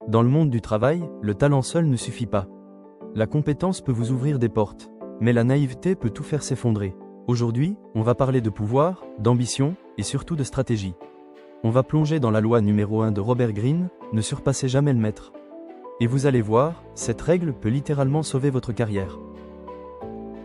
Dans le monde du travail, le talent seul ne suffit pas. La compétence peut vous ouvrir des portes, mais la naïveté peut tout faire s'effondrer. Aujourd'hui, on va parler de pouvoir, d'ambition, et surtout de stratégie. On va plonger dans la loi numéro 1 de Robert Greene, ne surpassez jamais le maître. Et vous allez voir, cette règle peut littéralement sauver votre carrière.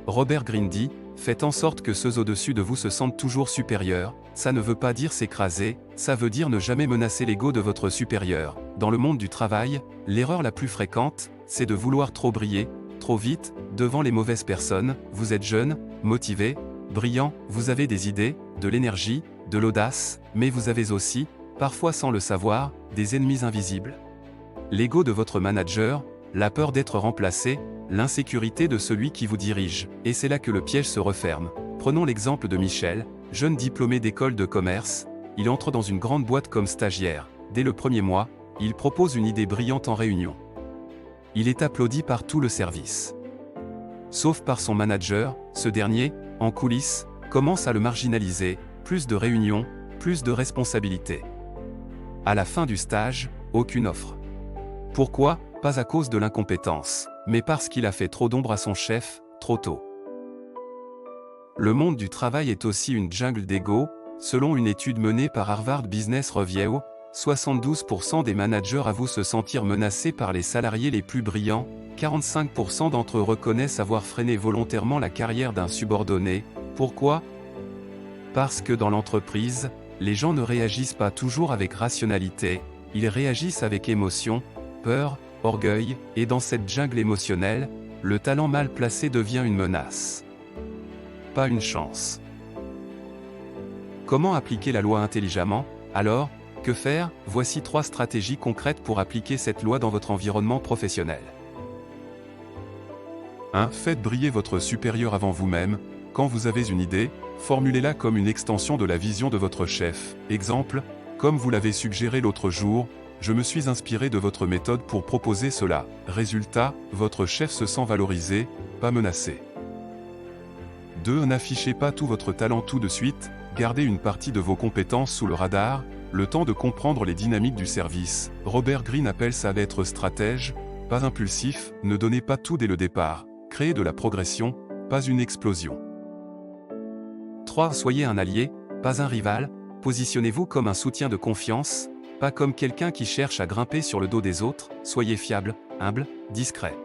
Robert Greene dit, faites en sorte que ceux au-dessus de vous se sentent toujours supérieurs, ça ne veut pas dire s'écraser, ça veut dire ne jamais menacer l'ego de votre supérieur. Dans le monde du travail, l'erreur la plus fréquente, c'est de vouloir trop briller, trop vite, devant les mauvaises personnes. Vous êtes jeune, motivé, brillant, vous avez des idées, de l'énergie, de l'audace, mais vous avez aussi, parfois sans le savoir, des ennemis invisibles. L'ego de votre manager, la peur d'être remplacé, l'insécurité de celui qui vous dirige, et c'est là que le piège se referme. Prenons l'exemple de Michel, jeune diplômé d'école de commerce, il entre dans une grande boîte comme stagiaire. Dès le premier mois, il propose une idée brillante en réunion. Il est applaudi par tout le service. Sauf par son manager, ce dernier, en coulisses, commence à le marginaliser, plus de réunions, plus de responsabilités. À la fin du stage, aucune offre. Pourquoi? Pas à cause de l'incompétence, mais parce qu'il a fait trop d'ombre à son chef, trop tôt. Le monde du travail est aussi une jungle d'ego. Selon une étude menée par Harvard Business Review, 72% des managers avouent se sentir menacés par les salariés les plus brillants, 45% d'entre eux reconnaissent avoir freiné volontairement la carrière d'un subordonné. Pourquoi? Parce que dans l'entreprise, les gens ne réagissent pas toujours avec rationalité, ils réagissent avec émotion, peur, orgueil, et dans cette jungle émotionnelle, le talent mal placé devient une menace. Pas une chance. Comment appliquer la loi intelligemment? Alors, que faire? Voici 3 stratégies concrètes pour appliquer cette loi dans votre environnement professionnel. 1. Faites briller votre supérieur avant vous-même. Quand vous avez une idée, formulez-la comme une extension de la vision de votre chef. Exemple, comme vous l'avez suggéré l'autre jour, je me suis inspiré de votre méthode pour proposer cela. Résultat, votre chef se sent valorisé, pas menacé. 2. N'affichez pas tout votre talent tout de suite, gardez une partie de vos compétences sous le radar, le temps de comprendre les dynamiques du service. Robert Greene appelle ça d'être stratège, pas impulsif, ne donnez pas tout dès le départ, créez de la progression, pas une explosion. 3. Soyez un allié, pas un rival, positionnez-vous comme un soutien de confiance, pas comme quelqu'un qui cherche à grimper sur le dos des autres, soyez fiable, humble, discret.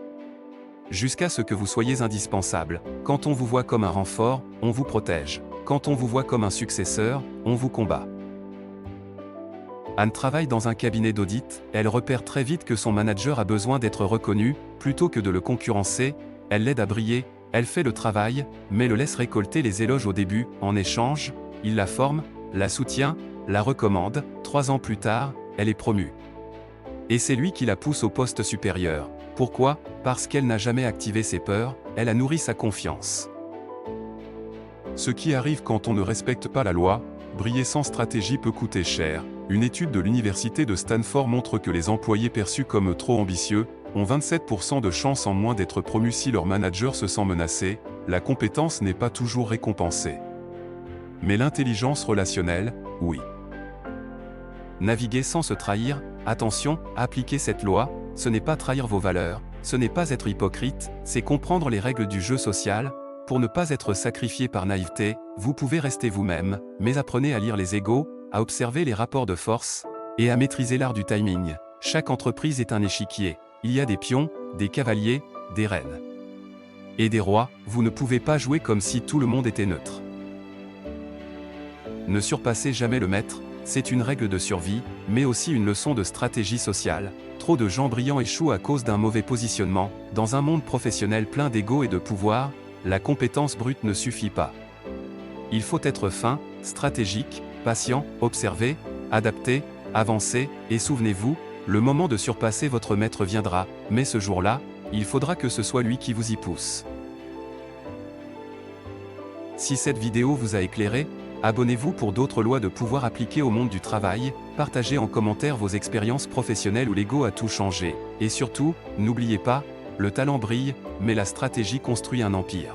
Jusqu'à ce que vous soyez indispensable. Quand on vous voit comme un renfort, on vous protège. Quand on vous voit comme un successeur, on vous combat. Anne travaille dans un cabinet d'audit, elle repère très vite que son manager a besoin d'être reconnu, plutôt que de le concurrencer, elle l'aide à briller, elle fait le travail, mais le laisse récolter les éloges au début. En échange, il la forme, la soutient, la recommande. 3 ans plus tard, elle est promue. Et c'est lui qui la pousse au poste supérieur. Pourquoi? Parce qu'elle n'a jamais activé ses peurs, elle a nourri sa confiance. Ce qui arrive quand on ne respecte pas la loi, briller sans stratégie peut coûter cher. Une étude de l'université de Stanford montre que les employés perçus comme trop ambitieux ont 27% de chances en moins d'être promus si leur manager se sent menacé. La compétence n'est pas toujours récompensée. Mais l'intelligence relationnelle, oui. Naviguer sans se trahir, attention, appliquer cette loi, ce n'est pas trahir vos valeurs, ce n'est pas être hypocrite, c'est comprendre les règles du jeu social. Pour ne pas être sacrifié par naïveté, vous pouvez rester vous-même, mais apprenez à lire les égos, à observer les rapports de force, et à maîtriser l'art du timing. Chaque entreprise est un échiquier, il y a des pions, des cavaliers, des reines. Et des rois, vous ne pouvez pas jouer comme si tout le monde était neutre. Ne surpassez jamais le maître, c'est une règle de survie, mais aussi une leçon de stratégie sociale. Trop de gens brillants échouent à cause d'un mauvais positionnement. Dans un monde professionnel plein d'ego et de pouvoir, la compétence brute ne suffit pas. Il faut être fin, stratégique, patient, observer, adapter, avancer, et souvenez-vous, le moment de surpasser votre maître viendra, mais ce jour-là, il faudra que ce soit lui qui vous y pousse. Si cette vidéo vous a éclairé, abonnez-vous pour d'autres lois de pouvoir appliquées au monde du travail, partagez en commentaire vos expériences professionnelles où l'ego a tout changé, et surtout, n'oubliez pas, le talent brille, mais la stratégie construit un empire.